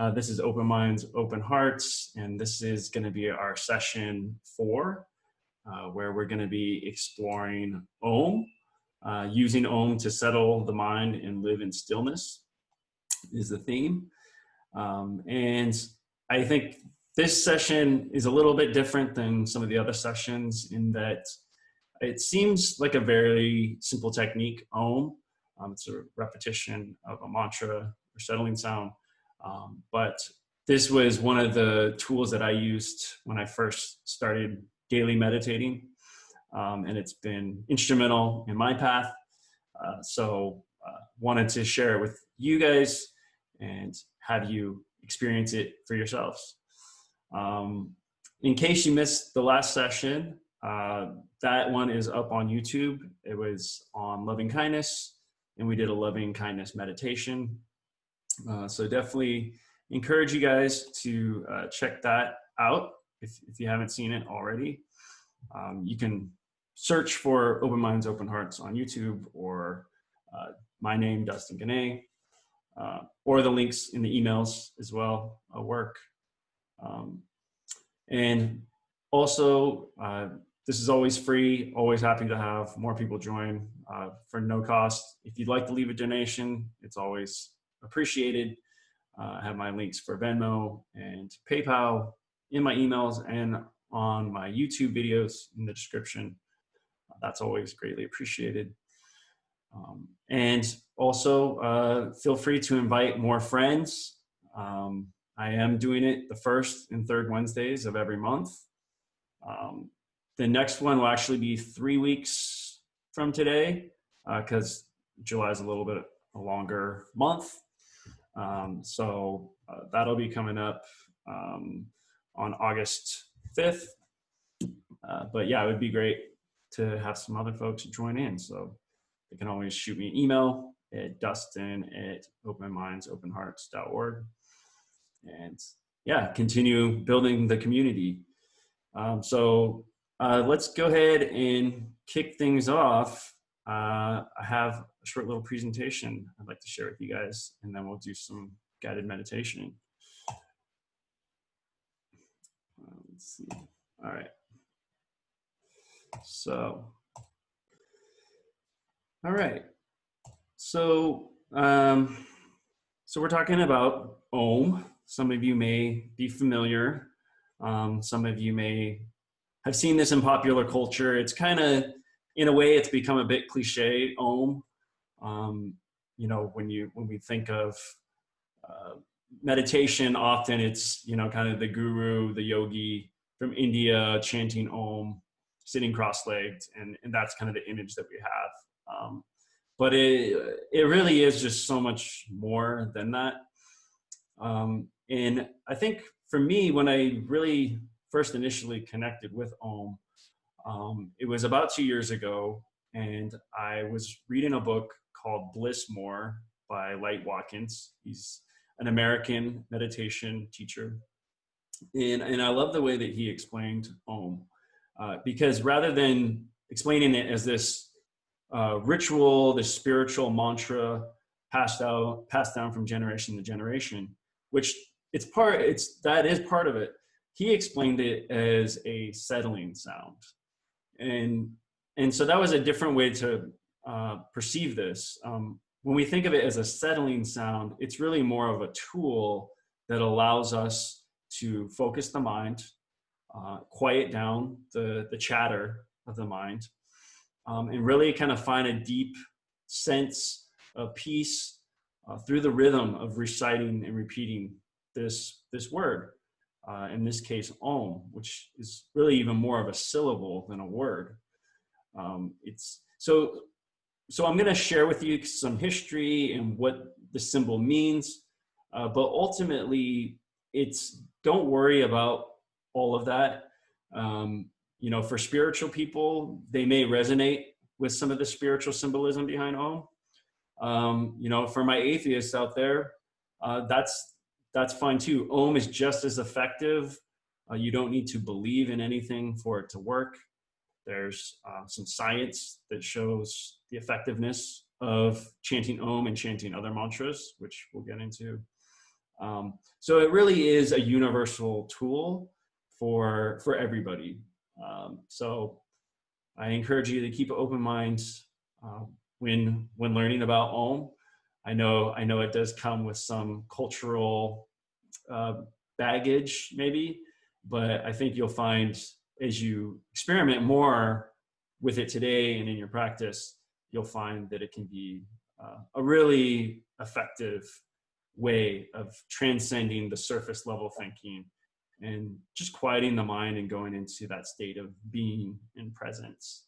This is Open Minds, Open Hearts, and this is going to be our session 4, where we're going to be exploring OM, using OM to settle the mind and live in stillness is the theme. And I think this session is a little bit different than some of the other sessions in that it seems like a very simple technique, OM. It's a repetition of a mantra or settling sound. But this was one of the tools that I used when I first started daily meditating. And it's been instrumental in my path. So wanted to share it with you guys and have you experience it for yourselves. In case you missed the last session, that one is up on YouTube. It was on loving kindness, and we did a loving kindness meditation. So definitely encourage you guys to check that out if you haven't seen it already. You can search for Open Minds, Open Hearts on YouTube, or my name, Dustin Guinee, or the links in the emails as well work. And also, this is always free, always happy to have more people join for no cost. If you'd like to leave a donation, it's always appreciated. I have my links for Venmo and PayPal in my emails and on my YouTube videos in the description. That's always greatly appreciated. And also feel free to invite more friends. I am doing it the first and third Wednesdays of every month. The next one will actually be 3 weeks from today because July is a little bit a longer month. So that'll be coming up on August 5th. But yeah, it would be great to have some other folks join in. So they can always shoot me an email at dustin@openmindsopenhearts.org. And yeah, continue building the community. So let's go ahead and kick things off. I have a short little presentation I'd like to share with you guys, and then we'll do some guided meditation. Let's see. All right. So, all right. So, so we're talking about OM. Some of you may be familiar. Some of you may have seen this in popular culture. It's kind of, in a way, it's become a bit cliche, OM. You know, when we think of meditation, often it's, you know, kind of the guru, the yogi from India chanting OM, sitting cross-legged, and that's kind of the image that we have. But it really is just so much more than that. And I think for me, when I really first initially connected with OM, it was about 2 years ago, and I was reading a book called Bliss More by Light Watkins. He's an American meditation teacher. And I love the way that he explained OM, because rather than explaining it as this ritual, this spiritual mantra passed down from generation to generation, which that is part of it. He explained it as a settling sound. And so that was a different way to perceive this. When we think of it as a settling sound, it's really more of a tool that allows us to focus the mind, quiet down the chatter of the mind, and really kind of find a deep sense of peace through the rhythm of reciting and repeating this word. In this case, OM, which is really even more of a syllable than a word. So I'm going to share with you some history and what the symbol means, but ultimately, don't worry about all of that. You know, for spiritual people, they may resonate with some of the spiritual symbolism behind OM. You know, for my atheists out there, that's fine too. OM is just as effective. You don't need to believe in anything for it to work. There's some science that shows the effectiveness of chanting OM and chanting other mantras, which we'll get into. So it really is a universal tool for everybody. So I encourage you to keep an open mind when learning about Om. I know it does come with some cultural baggage, maybe, but I think you'll find as you experiment more with it today and in your practice, you'll find that it can be a really effective way of transcending the surface level thinking and just quieting the mind and going into that state of being and presence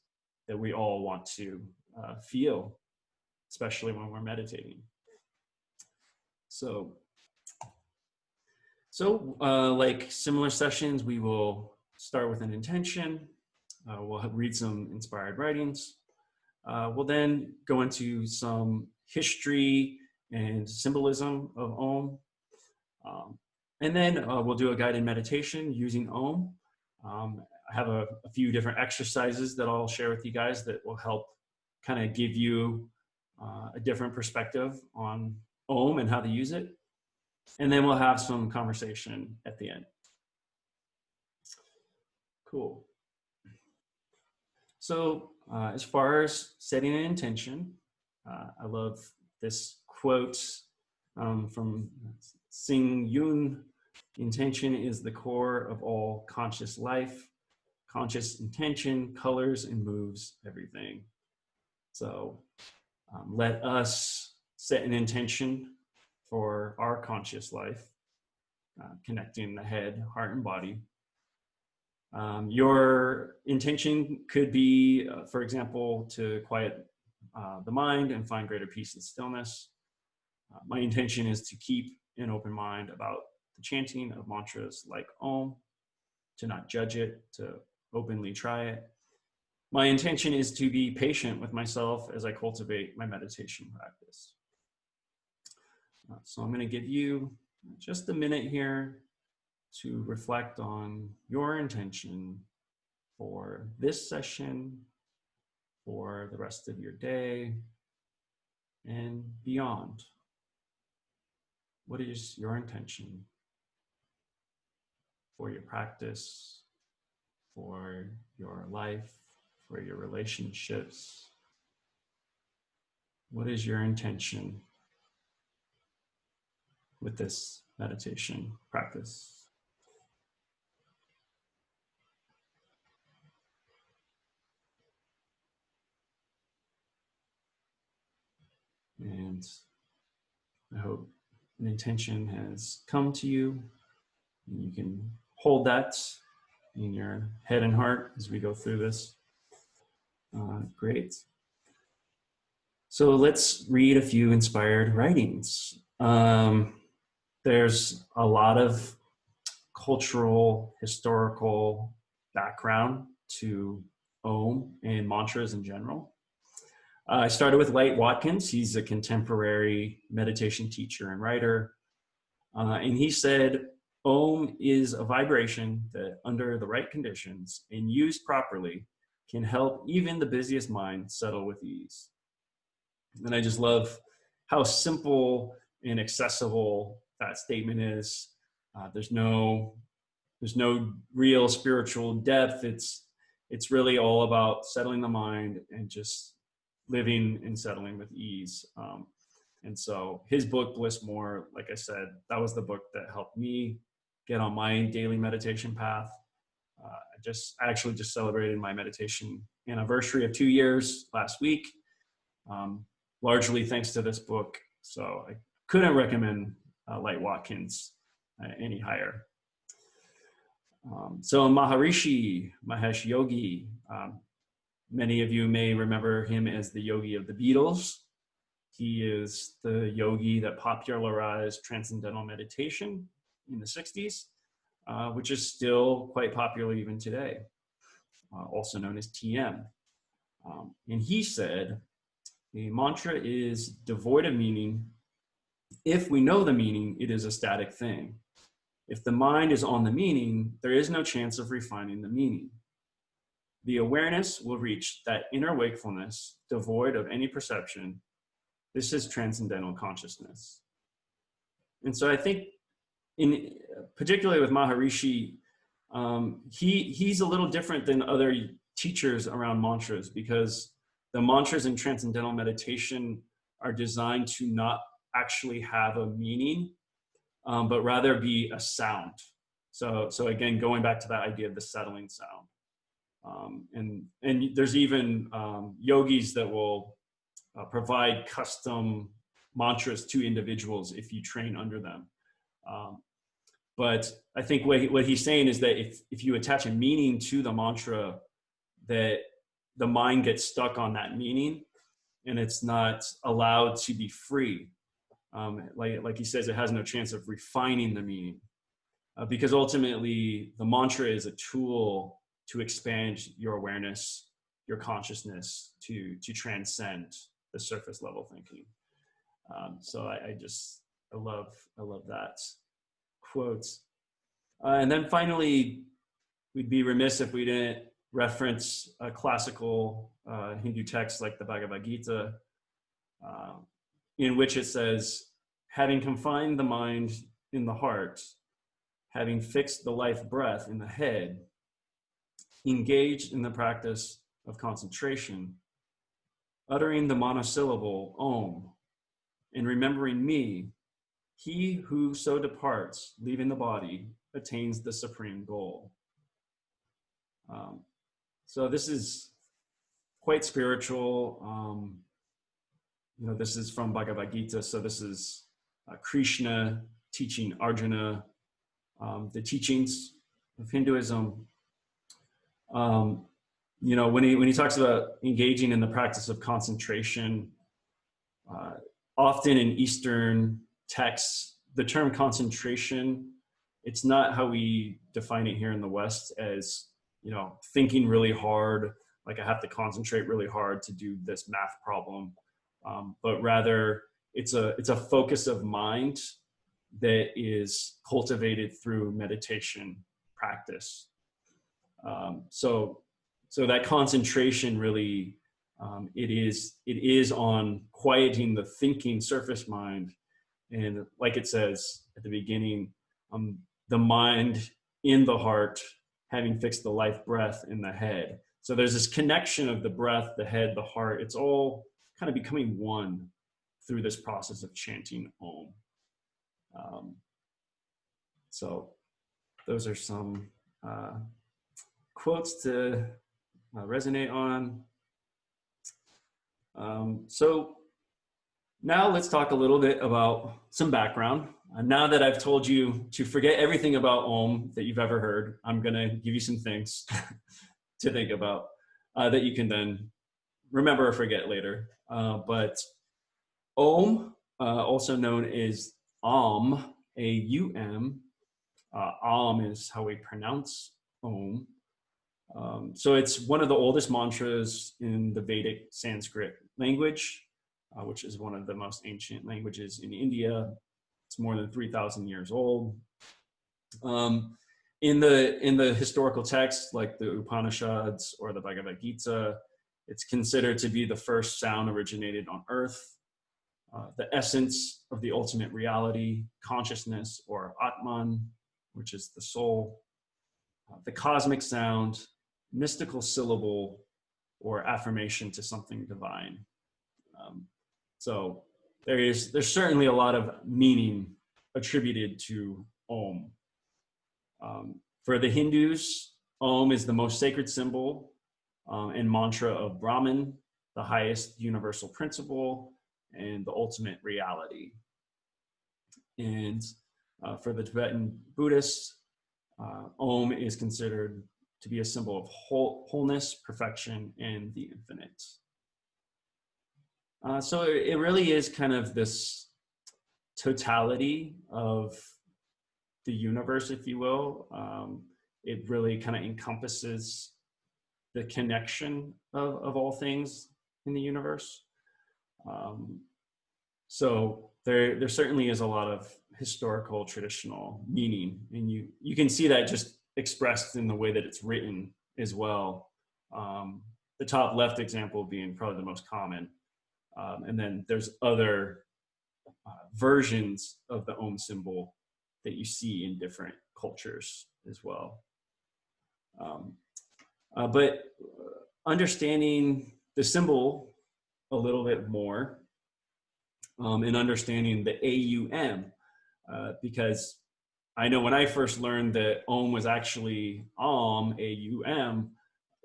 that we all want to feel, especially when we're meditating. So like similar sessions, we will start with an intention. We'll read some inspired writings. We'll then go into some history and symbolism of Om. And then we'll do a guided meditation using Om. I have a few different exercises that I'll share with you guys that will help kind of give you a different perspective on Om and how to use it. And then we'll have some conversation at the end. Cool. So as far as setting an intention, I love this quote from Sing Yun: "Intention is the core of all conscious life. Conscious intention colors and moves everything." So let us set an intention for our conscious life, connecting the head, heart, and body. Your intention could be, for example, to quiet the mind and find greater peace and stillness. My intention is to keep an open mind about the chanting of mantras like Om, to not judge it, to openly try it. My intention is to be patient with myself as I cultivate my meditation practice. So I'm going to give you just a minute here to reflect on your intention for this session, for the rest of your day, and beyond. What is your intention for your practice, for your life, for your relationships? What is your intention with this meditation practice? And I hope an intention has come to you, and you can hold that in your head and heart as we go through this. Great. So let's read a few inspired writings. There's a lot of cultural, historical background to Om and mantras in general. I started with Light Watkins. He's a contemporary meditation teacher and writer. And he said, Om is a vibration that under the right conditions and used properly can help even the busiest mind settle with ease. And I just love how simple and accessible that statement is. There's no real spiritual depth. It's really all about settling the mind and just living and settling with ease. And so his book, Bliss More, like I said, that was the book that helped me get on my daily meditation path. I actually just celebrated my meditation anniversary of 2 years last week, largely thanks to this book. So I couldn't recommend Light Watkins any higher. So Maharishi, Mahesh Yogi, many of you may remember him as the Yogi of the Beatles. He is the yogi that popularized transcendental meditation in the 60s, which is still quite popular even today, also known as TM. And he said, a mantra is devoid of meaning. If we know the meaning, it is a static thing. If the mind is on the meaning, there is no chance of refining the meaning. The awareness will reach that inner wakefulness, devoid of any perception. This is transcendental consciousness. And so I think in particularly with Maharishi, he's a little different than other teachers around mantras, because the mantras in transcendental meditation are designed to not actually have a meaning, but rather be a sound. So again, going back to that idea of the settling sound. And there's even yogis that will provide custom mantras to individuals if you train under them. But I think what he's saying is that if you attach a meaning to the mantra, that the mind gets stuck on that meaning and it's not allowed to be free. Like he says, it has no chance of refining the meaning, because ultimately the mantra is a tool to expand your awareness, your consciousness, to transcend the surface level thinking. So I love that quote. And then finally, we'd be remiss if we didn't reference a classical Hindu text like the Bhagavad Gita, in which it says, having confined the mind in the heart, having fixed the life breath in the head, engaged in the practice of concentration, uttering the monosyllable Om, and remembering me, he who so departs, leaving the body, attains the supreme goal. So this is quite spiritual. This is from Bhagavad Gita. So this is Krishna teaching Arjuna the teachings of Hinduism. When he talks about engaging in the practice of concentration, often in Eastern texts, the term concentration, it's not how we define it here in the West as, thinking really hard, like I have to concentrate really hard to do this math problem. But rather it's a focus of mind that is cultivated through meditation practice. So that concentration really, it is on quieting the thinking surface mind. And like it says at the beginning, the mind in the heart, having fixed the life breath in the head. So there's this connection of the breath, the head, the heart. It's all kind of becoming one through this process of chanting Om. So those are some quotes to resonate on. So now let's talk a little bit about some background. Now that I've told you to forget everything about Om that you've ever heard, I'm going to give you some things to think about that you can then remember or forget later. But Om, also known as Om, A-U-M, Om is how we pronounce Om. So it's one of the oldest mantras in the Vedic Sanskrit language, which is one of the most ancient languages in India. It's more than 3,000 years old. In the historical texts like the Upanishads or the Bhagavad Gita, it's considered to be the first sound originated on earth, the essence of the ultimate reality, consciousness, or Atman, which is the soul, the cosmic sound, mystical syllable, or affirmation to something divine. So there's certainly a lot of meaning attributed to Om. For the Hindus, Om is the most sacred symbol and mantra of Brahman, the highest universal principle and the ultimate reality. And for the Tibetan Buddhists, Om is considered to be a symbol of wholeness, perfection, and the infinite. So it really is kind of this totality of the universe, if you will. It really kind of encompasses the connection of all things in the universe. So there certainly is a lot of historical, traditional meaning, and you can see that just expressed in the way that it's written as well. The top left example being probably the most common. And then there's other versions of the Om symbol that you see in different cultures as well. But understanding the symbol a little bit more, and understanding the AUM, because I know when I first learned that Om was actually Om, AUM,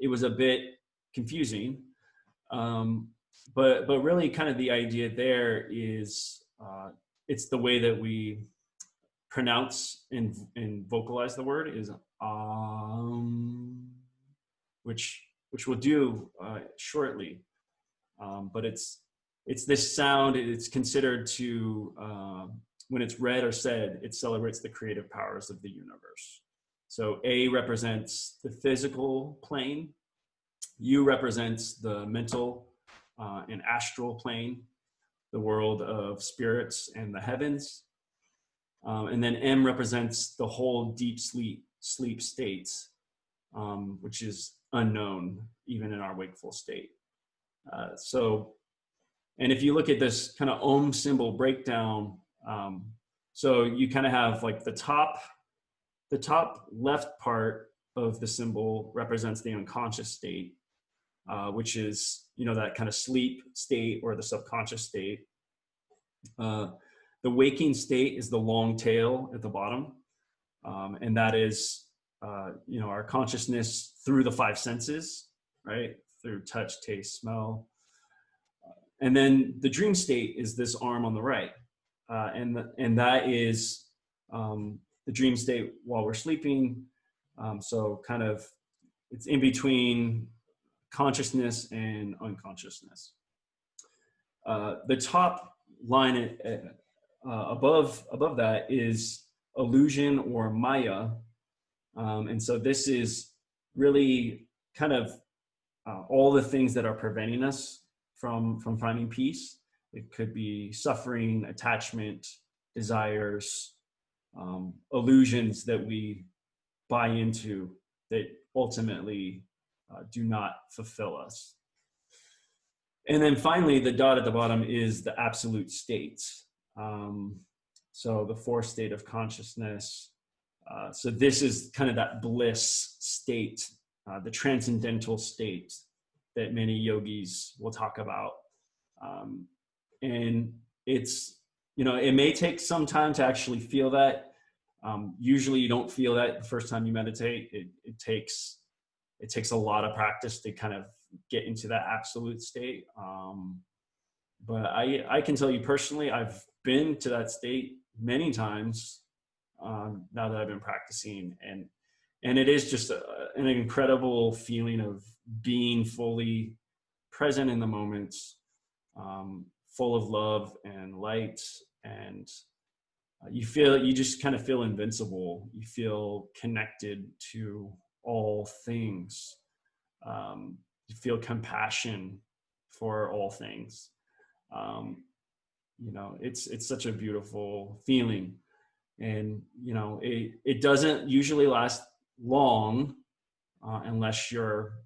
it was a bit confusing. But really kind of the idea there is, it's the way that we pronounce and vocalize the word is which we'll do shortly. But it's this sound. It's considered to, when it's read or said, it celebrates the creative powers of the universe. So A represents the physical plane, U represents the mental and astral plane, the world of spirits and the heavens. And then M represents the whole deep sleep states, which is unknown even in our wakeful state. And if you look at this kind of Om symbol breakdown, so you kind of have like the top left part of the symbol represents the unconscious state, which is, that kind of sleep state or the subconscious state. The waking state is the long tail at the bottom. And that is, our consciousness through the five senses, right? Through touch, taste, smell. And then the dream state is this arm on the right. And that is the dream state while we're sleeping. So kind of, it's in between consciousness and unconsciousness. The top line above that is illusion or Maya. And so this is really kind of all the things that are preventing us from finding peace. It could be suffering, attachment, desires, illusions that we buy into that ultimately do not fulfill us. And then finally, the dot at the bottom is the absolute states. So the fourth state of consciousness. So this is kind of that bliss state, the transcendental state that many yogis will talk about. And it's, it may take some time to actually feel that. Usually you don't feel that the first time you meditate. It takes a lot of practice to kind of get into that absolute state. But I can tell you personally, I've been to that state many times now that I've been practicing, and it is just an incredible feeling of being fully present in the moment, full of love and light, and you just kind of feel invincible. You feel connected to all things. You feel compassion for all things. It's such a beautiful feeling. And, it doesn't usually last long unless you're,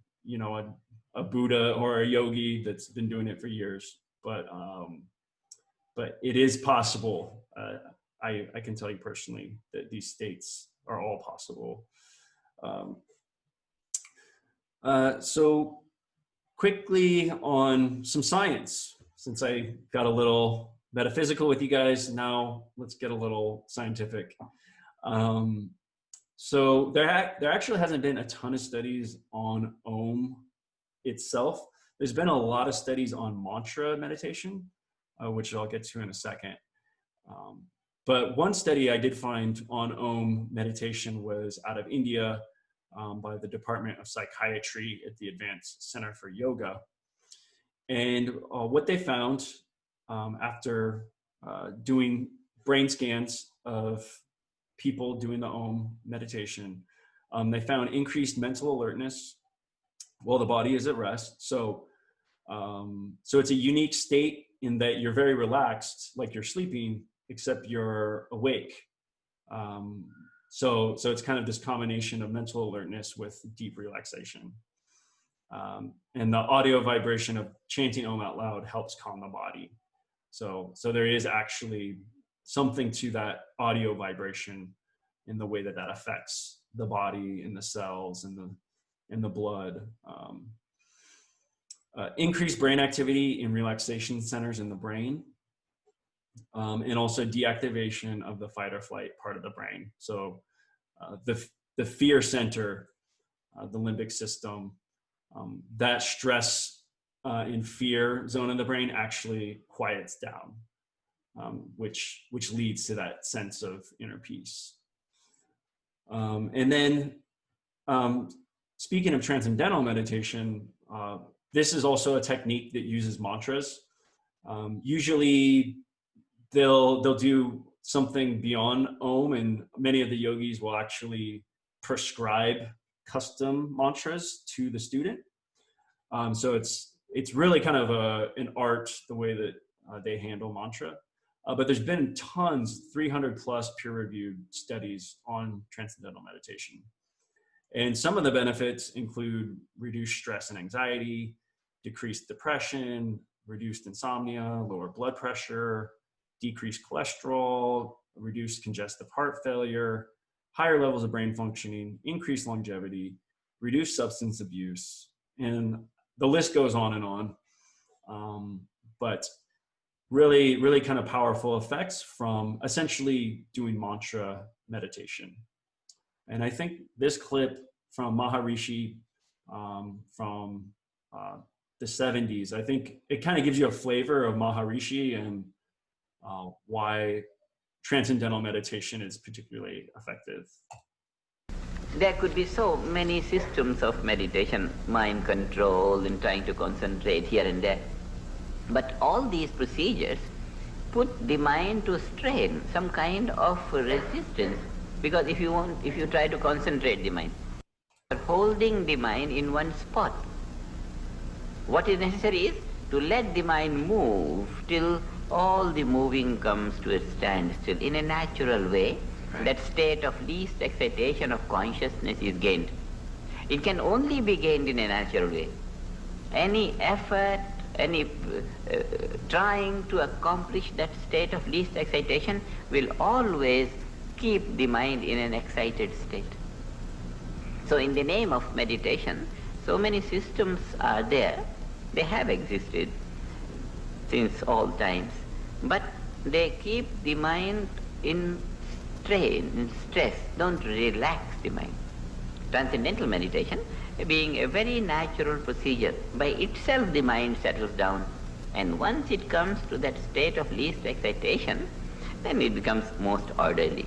a Buddha or a yogi that's been doing it for years. But it is possible. I can tell you personally that these states are all possible. So quickly on some science, since I got a little metaphysical with you guys, now let's get a little scientific. So there actually hasn't been a ton of studies on Om itself. There's been a lot of studies on mantra meditation, which I'll get to in a second. But one study I did find on Om meditation was out of India, by the Department of Psychiatry at the Advanced Center for Yoga. And what they found after doing brain scans of people doing the Om meditation, they found increased mental alertness while the body is at rest. So it's a unique state in that you're very relaxed, like you're sleeping, except you're awake. So it's kind of this combination of mental alertness with deep relaxation. And the audio vibration of chanting Om out loud helps calm the body. So there is actually something to that audio vibration in the way that that affects the body and the cells and the blood. Increased brain activity in relaxation centers in the brain, and also deactivation of the fight or flight part of the brain. So the fear center, the limbic system, that stress in fear zone of the brain actually quiets down, which leads to that sense of inner peace. And then speaking of transcendental meditation, this is also a technique that uses mantras. Usually they'll do something beyond Om, and many of the yogis will actually prescribe custom mantras to the student. So it's really kind of an art, the way that they handle mantra. But there's been tons, 300 plus peer-reviewed studies on transcendental meditation. And some of the benefits include reduced stress and anxiety, decreased depression, reduced insomnia, lower blood pressure, decreased cholesterol, reduced congestive heart failure, higher levels of brain functioning, increased longevity, reduced substance abuse, and the list goes on and on. But really, really kind of powerful effects from essentially doing mantra meditation. And I think this clip from Maharishi from the 70s, I think it kind of gives you a flavor of Maharishi and why transcendental meditation is particularly effective. There could be so many systems of meditation, mind control and trying to concentrate here and there. But all these procedures put the mind to strain, some kind of resistance. Because if you try to concentrate the mind, you're holding the mind in one spot. What is necessary is to let the mind move till all the moving comes to a standstill in a natural way. That state of least excitation of consciousness is gained. It can only be gained in a natural way. Any effort, any trying to accomplish that state of least excitation will always keep the mind in an excited state. So in the name of meditation, so many systems are there. They have existed since all times, but they keep the mind in strain, in stress, don't relax the mind. Transcendental meditation being a very natural procedure, by itself the mind settles down, and once it comes to that state of least excitation, then it becomes most orderly.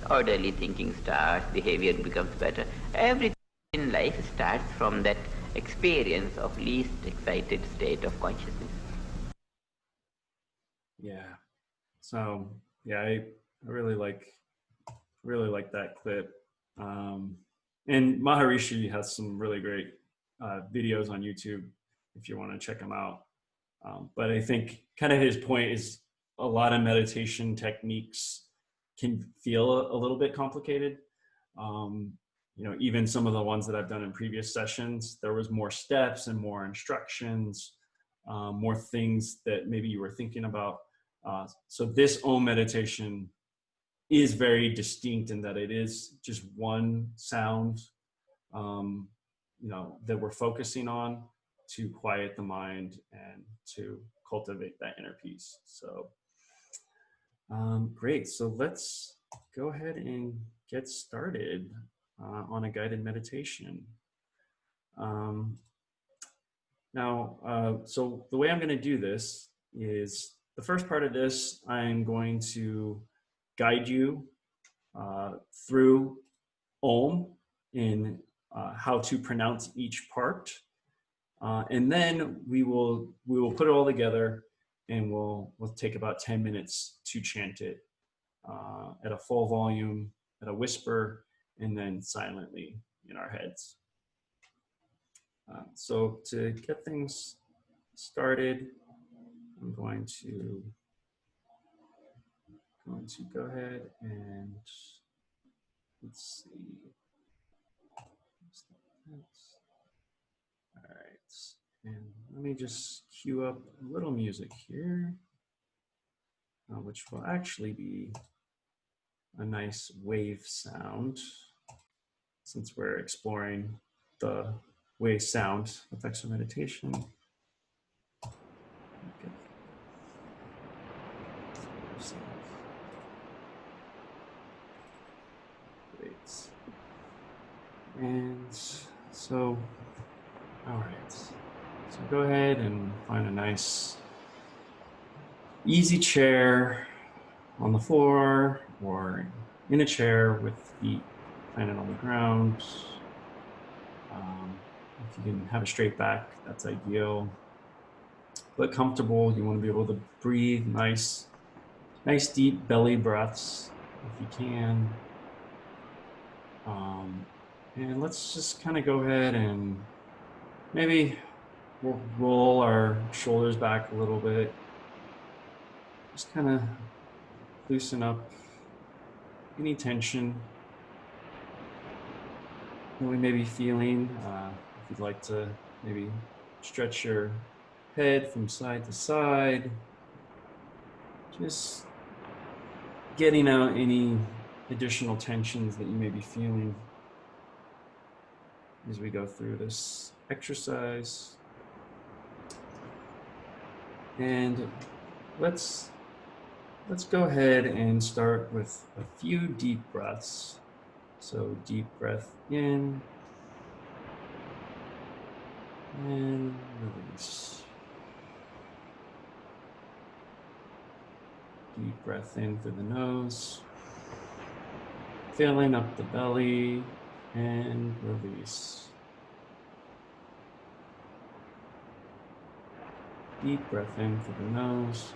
Orderly thinking starts, behavior becomes better. Everything in life starts from that experience of least excited state of consciousness. Yeah. So yeah, I really like that clip. And Maharishi has some really great videos on YouTube if you want to check them out. But I think kind of his point is a lot of meditation techniques can feel a little bit complicated. Even some of the ones that I've done in previous sessions, there was more steps and more instructions, more things that maybe you were thinking about. So this Om meditation is very distinct in that it is just one sound, that we're focusing on to quiet the mind and to cultivate that inner peace. So great. So let's go ahead and get started on a guided meditation. So the way I'm going to do this is the first part of this, I'm going to guide you through Om in how to pronounce each part. And then we will put it all together, and we'll take about 10 minutes to chant it at a full volume, at a whisper, and then silently in our heads. So to get things started, I'm going to go ahead and let's see. All right, and let me just cue up a little music here. which will actually be a nice wave sound, since we're exploring the wave sound effects of meditation. Okay. Great. And so, all right. So go ahead and find a nice, easy chair on the floor or in a chair with feet planted on the ground. If you can have a straight back, that's ideal. But comfortable, you want to be able to breathe nice deep belly breaths if you can. And let's just kind of go ahead and maybe we'll roll our shoulders back a little bit. Just kind of loosen up any tension that we may be feeling. If you'd like to maybe stretch your head from side to side, just getting out any additional tensions that you may be feeling as we go through this exercise. And let's go ahead and start with a few deep breaths. So deep breath in and release. Deep breath in through the nose, filling up the belly, and release. Deep breath in through the nose,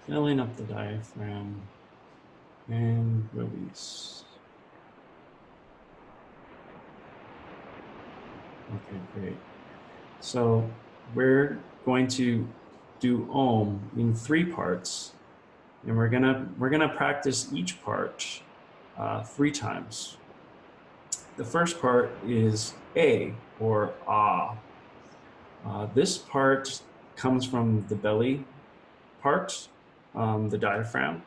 filling up the diaphragm, and release. Okay, great. So we're going to do Om in 3 parts, and we're gonna practice each part 3 times. The first part is A, or Ah. This part comes from the belly part, the diaphragm.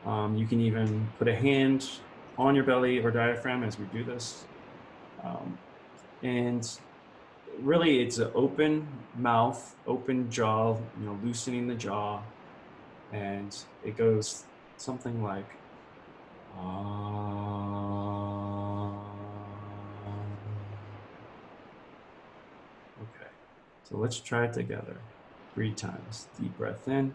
You can even put a hand on your belly or diaphragm as we do this. And really it's an open mouth, open jaw, loosening the jaw. And it goes something like, okay, so let's try it together 3 times. Deep breath in.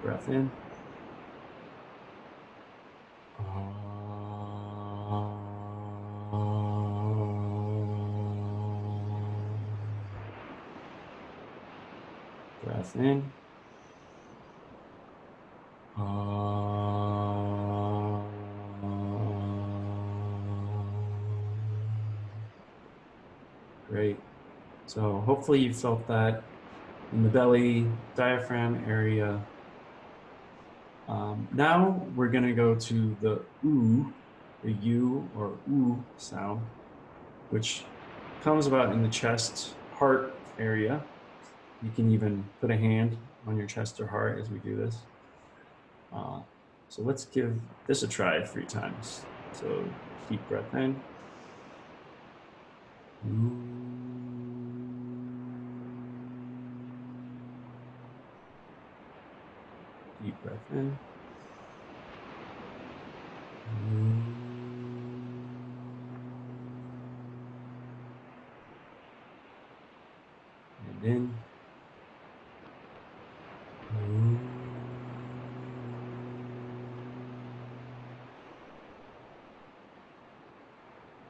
Breath in. Breath in. Great. So hopefully you felt that in the belly, diaphragm area. Now we're going to go to the oo, the U or oo sound, which comes about in the chest, heart area. You can even put a hand on your chest or heart as we do this. So let's give this a try 3 times. So deep breath in. Deep breath in. And in.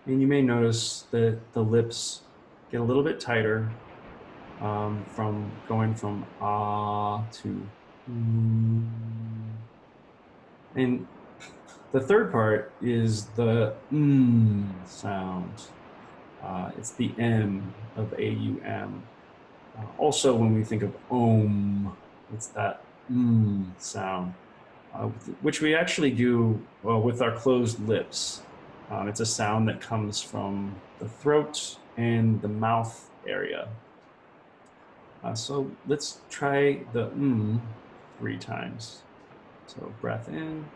And you may notice that the lips get a little bit tighter from going from ah to and the third part is the sound. It's the M of AUM. Also, when we think of Om, it's that sound. which we actually do with our closed lips. It's a sound that comes from the throat and the mouth area. So let's try the 3 times. So breath in.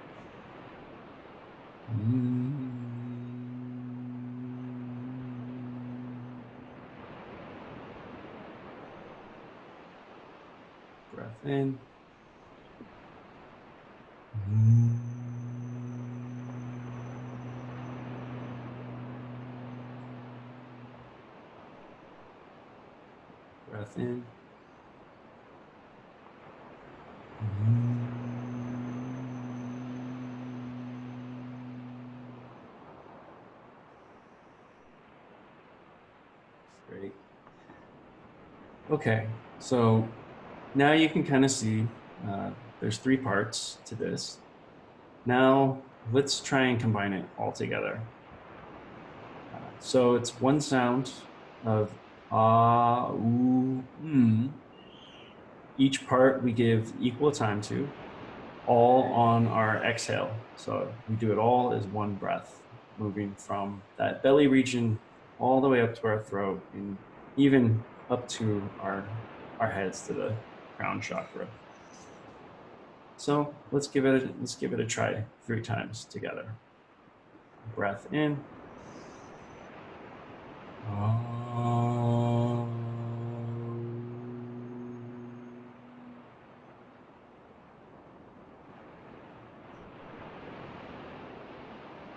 Breath in. Breath in. Great. Okay, so now you can kind of see there's 3 parts to this. Now let's try and combine it all together. So it's one sound of ah, ooh, Each part we give equal time to, all on our exhale. So we do it all as one breath, moving from that belly region all the way up to our throat and even up to our heads to the crown chakra. So let's give it a try 3 times together. Breath in.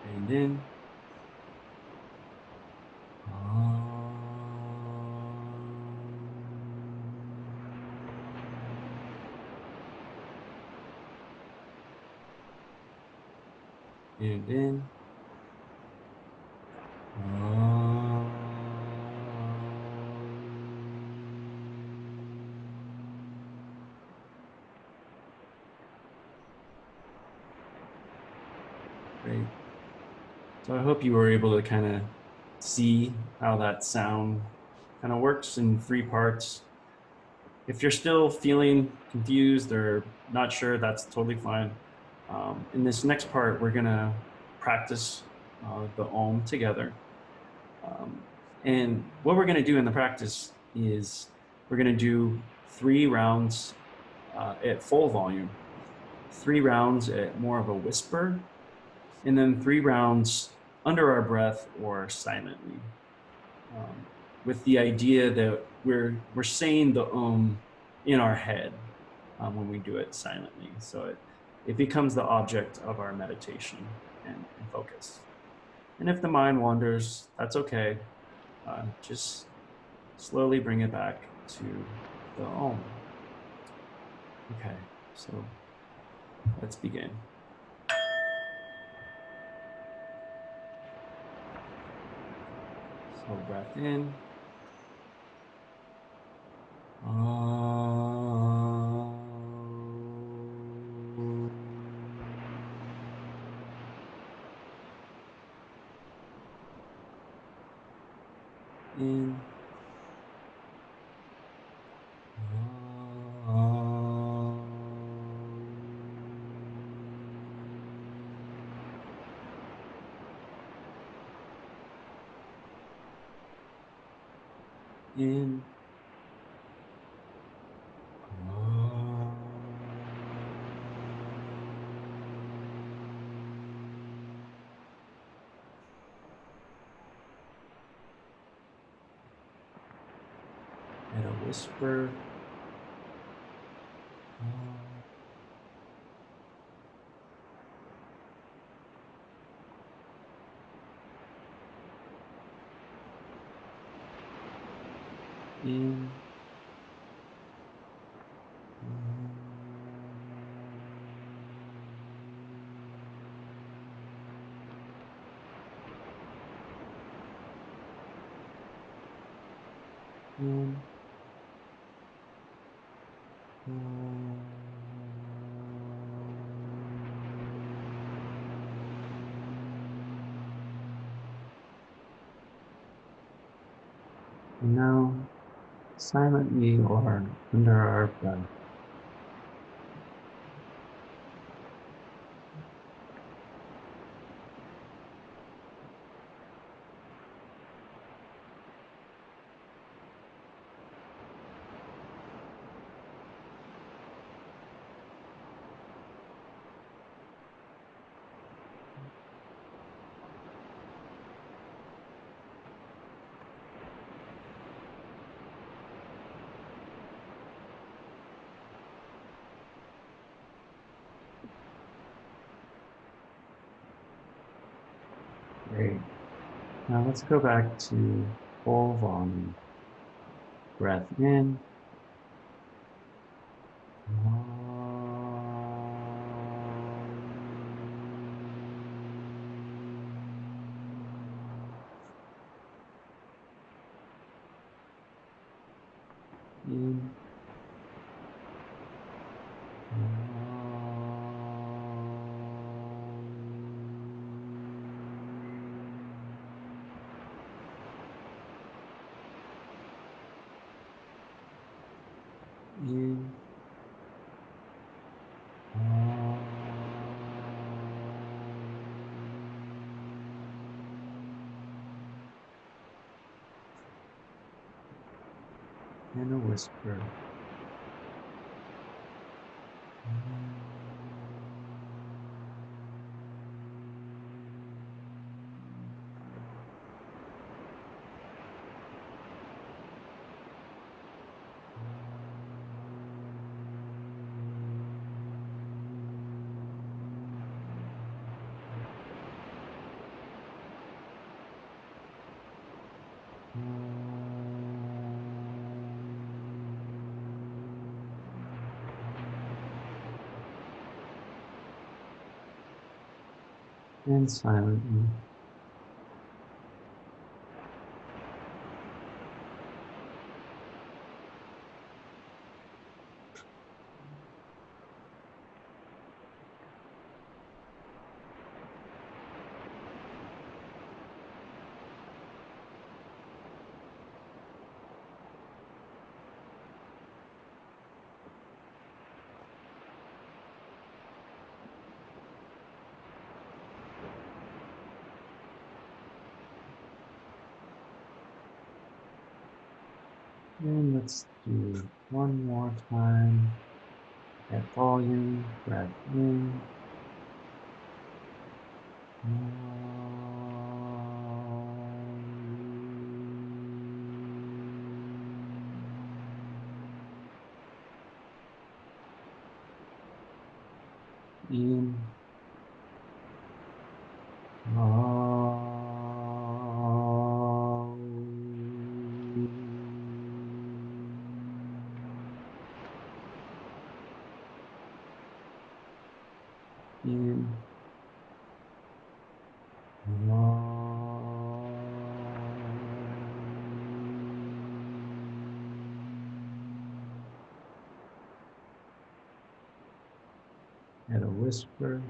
And in. And in. Great. So I hope you were able to kind of see how that sound kind of works in 3 parts. If you're still feeling confused or not sure, that's totally fine. In this next part, we're gonna practice the Om together. And what we're gonna do in the practice is we're gonna do 3 rounds at full volume, 3 rounds at more of a whisper, and then 3 rounds under our breath or silently, with the idea that we're saying the in our head when we do it silently. So it becomes the object of our meditation and focus. And if the mind wanders, that's okay. Just slowly bring it back to the Om. Okay, so let's begin. So breath in. In. In. At a whisper. In. In. And now, silently or under our breath, Great. Now let's go back to full volume. Breath in. In. In. And a whisper. And silently. And let's do one more time. At volume, breath in. In. In. And a whisper.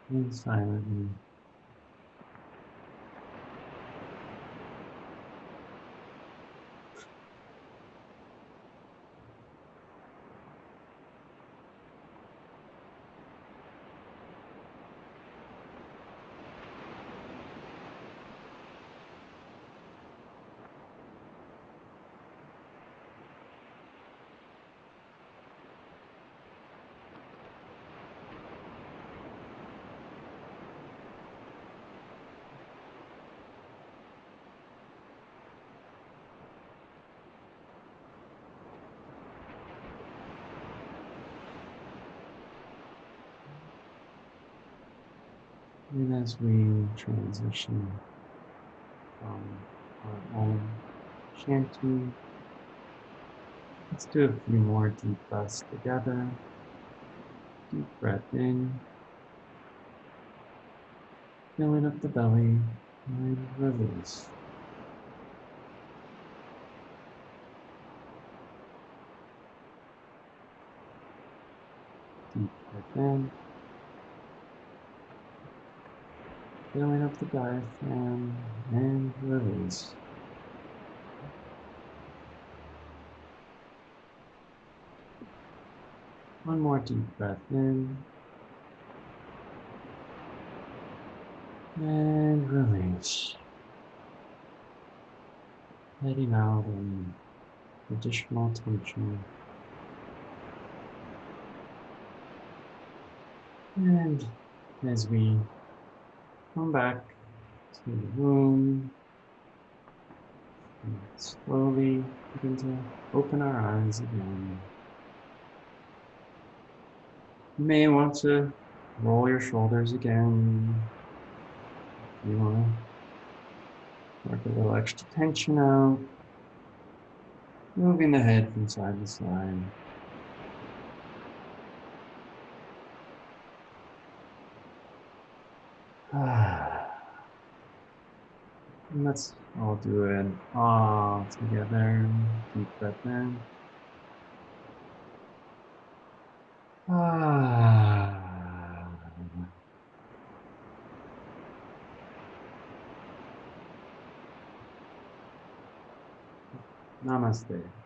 And silently. And as we transition from our own chanting, let's do a few more deep breaths together. Deep breath in, filling up the belly, and release. Deep breath in, filling up the diaphragm, and release. One more deep breath in. And release. Letting out any additional tension. And as we come back to the room, and slowly begin to open our eyes again. You may want to roll your shoulders again. You want to work a little extra tension out. Moving the head from side to side. And let's all do it all together. Deep breath in. Namaste.